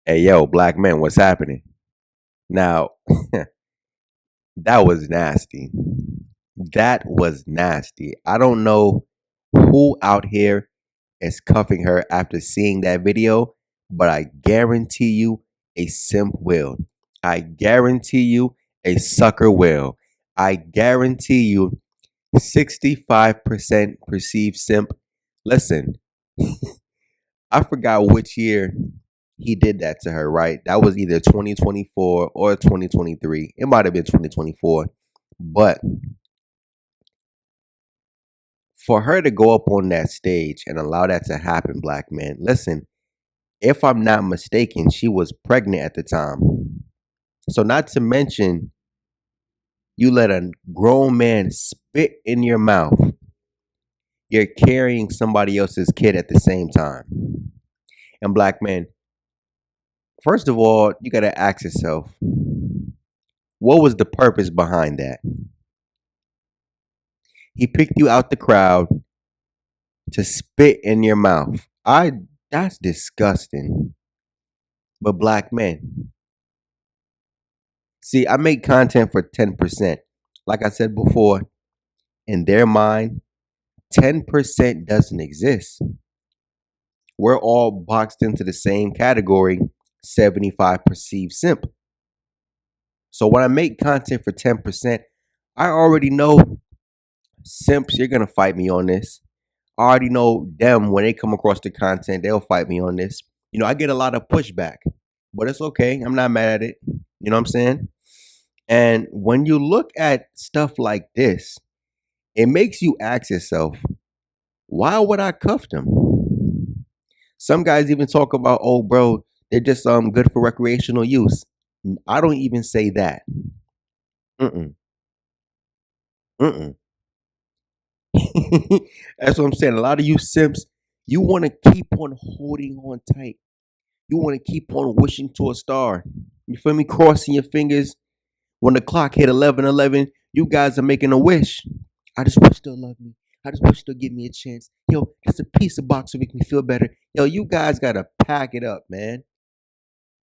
Hey, yo, black man, what's happening? Now, that was nasty. That was nasty. I don't know who out here is cuffing her after seeing that video, but I guarantee you a simp will. I guarantee you a sucker will. I guarantee you 65% perceived simp. Listen, I forgot which year he did that to her, right? That was either 2024 or 2023. It might have been 2024. But for her to go up on that stage and allow that to happen, black man, listen, if I'm not mistaken, she was pregnant at the time. So, not to mention, you let a grown man spit in your mouth. You're carrying somebody else's kid at the same time. And, black man, first of all, you got to ask yourself, what was the purpose behind that? He picked you out the crowd to spit in your mouth. That's disgusting. But black men, see, I make content for 10%. Like I said before, in their mind, 10% doesn't exist. We're all boxed into the same category, 75 perceived simp. So when I make content for 10%, I already know simps, you're gonna fight me on this. I already know them when they come across the content, they'll fight me on this. I get a lot of pushback, but it's okay. I'm not mad at it. You know what I'm saying? And when you look at stuff like this, it makes you ask yourself, why would I cuff them? Some guys even talk about, oh, bro, they're just good for recreational use. I don't even say that. Mm-mm. Mm-mm. That's what I'm saying. A lot of you simps, you want to keep on holding on tight. You want to keep on wishing to a star. You feel me? Crossing your fingers. When the clock hit 11:11, you guys are making a wish. I just wish they'll love me. I just wish they'll give me a chance. Yo, just a piece of box will make me feel better. Yo, you guys gotta pack it up, man.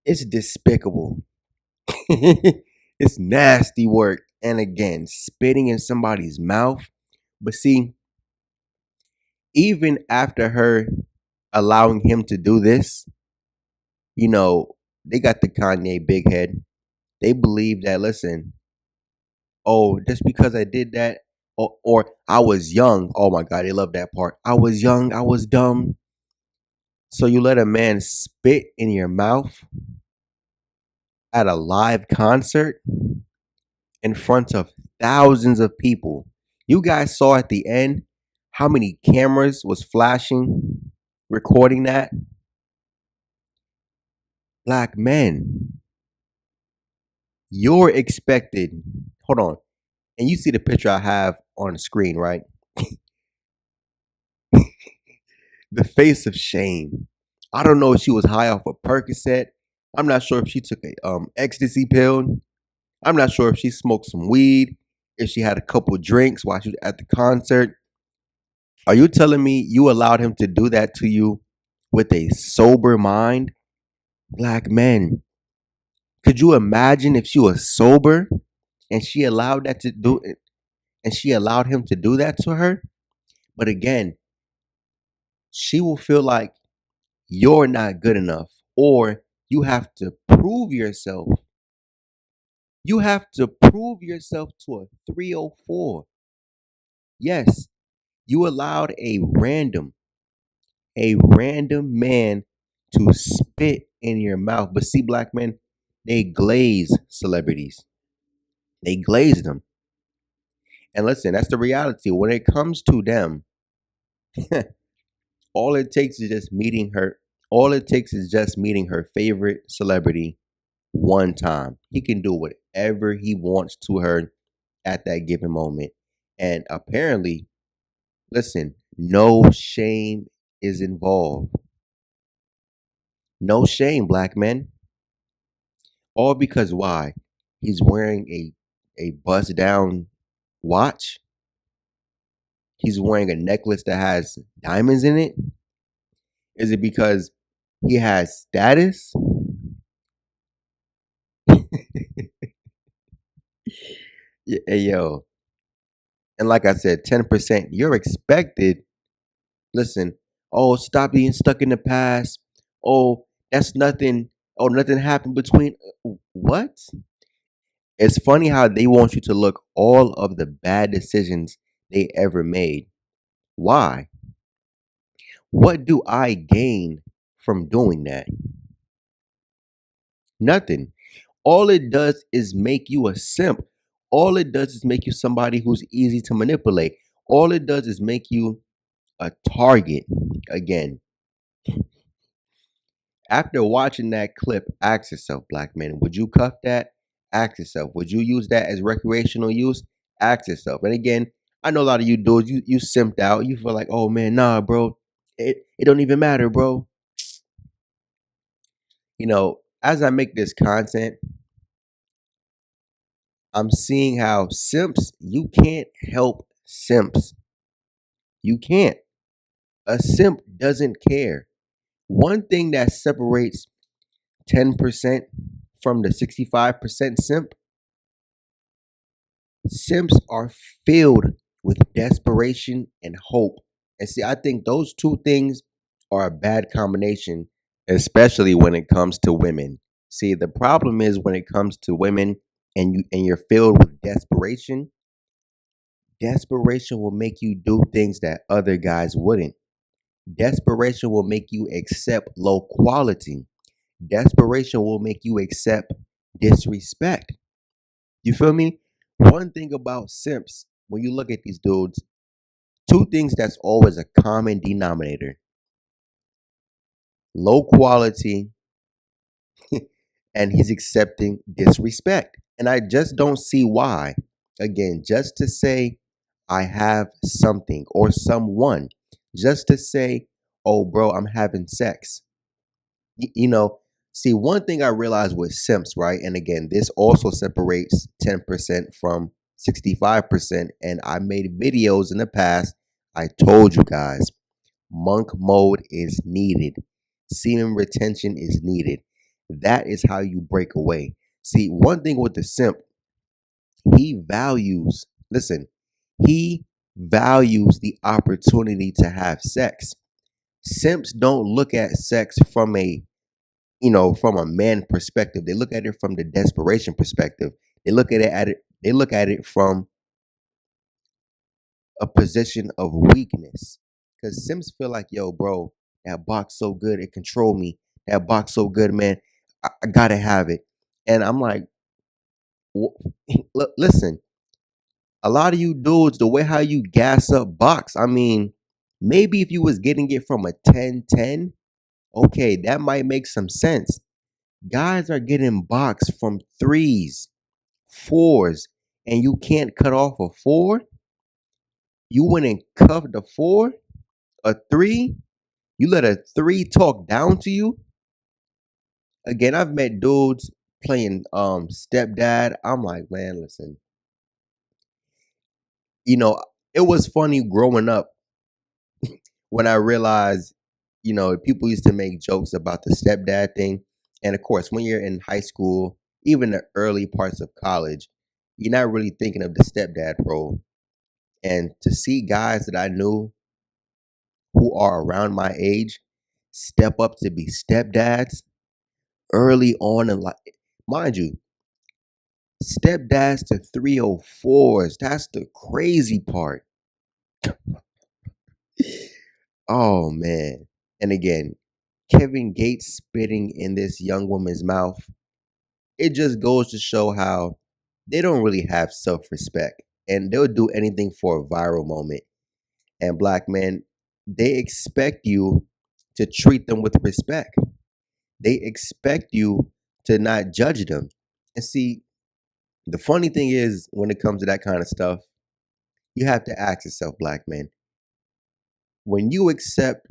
It's despicable. It's nasty work. And again, spitting in somebody's mouth. But see, even after her allowing him to do this, they got the Kanye big head. They believe that, listen, oh, just because I did that, or I was young. Oh my God, they love that part. I was young, I was dumb. So you let a man spit in your mouth at a live concert in front of thousands of people. You guys saw at the end how many cameras was flashing, recording that. Black men, you're expected. Hold on. And you see the picture I have on the screen, right? The face of shame. I don't know if she was high off a Percocet. I'm not sure if she took a ecstasy pill. I'm not sure if she smoked some weed, if she had a couple drinks while she was at the concert. Are you telling me you allowed him to do that to you with a sober mind? Black men, could you imagine if she was sober and she allowed that to do it and she allowed him to do that to her? But again, she will feel like you're not good enough or you have to prove yourself. You have to prove yourself to a 304. Yes, you allowed a random man to spit in your mouth. But see, black men, they glaze celebrities. They glaze them. And listen, that's the reality. When it comes to them, all it takes is just meeting her. All it takes is just meeting her favorite celebrity one time. He can do whatever he wants to her at that given moment. And apparently, listen, no shame is involved. No shame, black men. All because why? He's wearing a bust down watch. He's wearing a necklace that has diamonds in it. Is it because he has status? Hey, yo. And like I said, 10%, you're expected. Listen, oh, stop being stuck in the past. Oh, that's nothing. Oh, nothing happened between. What? It's funny how they want you to look all of the bad decisions they ever made. Why? What do I gain from doing that? Nothing. All it does is make you a simp. All it does is make you somebody who's easy to manipulate. All it does is make you a target. Again, after watching that clip, ask yourself, black man, would you cuff that? Ask yourself, would you use that as recreational use? Ask yourself. And again, I know a lot of you dudes, you simped out. You feel like, oh man, nah, bro. It don't even matter, bro. As I make this content, I'm seeing how simps, you can't help simps. You can't. A simp doesn't care. One thing that separates 10% from the 65% simps are filled with desperation and hope. And see, I think those two things are a bad combination, especially when it comes to women. See, the problem is when it comes to women and you're filled with desperation, desperation will make you do things that other guys wouldn't. Desperation will make you accept low quality. Desperation will make you accept disrespect. You feel me? One thing about simps, when you look at these dudes, two things that's always a common denominator: low quality, and he's accepting disrespect. And I just don't see why. Again, just to say, I have something or someone, just to say, oh, bro, I'm having sex. You know, see, one thing I realized with simps, right? And again, this also separates 10% from 65%. And I made videos in the past. I told you guys, monk mode is needed, semen retention is needed. That is how you break away. See, one thing with the simp, he values, listen, he values the opportunity to have sex. Simps don't look at sex from a man perspective. They look at it from the desperation perspective. They look at it from a position of weakness. Cause Sims feel like, yo, bro, that box so good, it control me. That box so good, man. I gotta have it. And I'm like, listen, a lot of you dudes, the way how you gas up box, I mean, maybe if you was getting it from a 10-10, okay, that might make some sense. Guys are getting box from threes, fours, and you can't cut off a four. You went and cuffed a four, a three. You let a three talk down to you. Again, I've met dudes playing stepdad. I'm like, man, listen, you know, it was funny growing up when I realized, people used to make jokes about the stepdad thing. And of course, when you're in high school, even the early parts of college, you're not really thinking of the stepdad role. And to see guys that I knew who are around my age step up to be stepdads early on in life, mind you, Stepdads to 304s. That's the crazy part. Oh man. And again, Kevin Gates spitting in this young woman's mouth, it just goes to show how they don't really have self-respect and they'll do anything for a viral moment. And black men, they expect you to treat them with respect. They expect you to not judge them. And see, the funny thing is when it comes to that kind of stuff, you have to ask yourself, black men, when you accept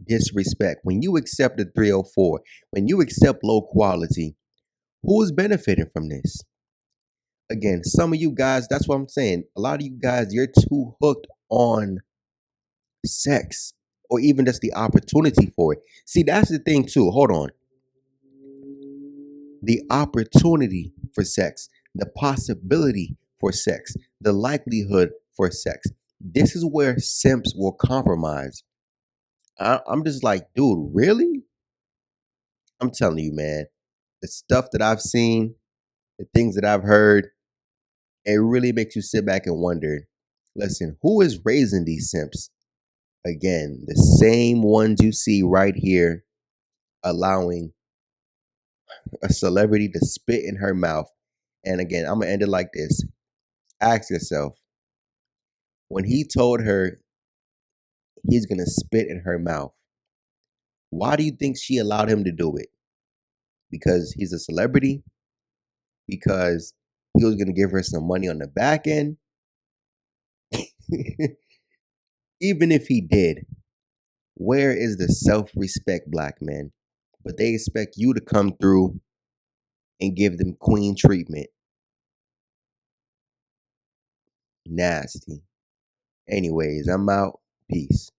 disrespect, when you accept the 304, when you accept low quality, who is benefiting from this? Again, some of you guys, that's what I'm saying. A lot of you guys, you're too hooked on sex or even just the opportunity for it. See, that's the thing too. Hold on. The opportunity for sex, the possibility for sex, the likelihood for sex. This is where simps will compromise. I'm just like, dude, really? I'm telling you, man, the stuff that I've seen, the things that I've heard, it really makes you sit back and wonder, listen, who is raising these simps? Again, the same ones you see right here allowing a celebrity to spit in her mouth. And again, I'm going to end it like this. Ask yourself, when he told her he's going to spit in her mouth, why do you think she allowed him to do it? Because he's a celebrity? Because he was going to give her some money on the back end? Even if he did, where is the self respect, black men? But they expect you to come through and give them queen treatment. Nasty. Anyways, I'm out. Peace.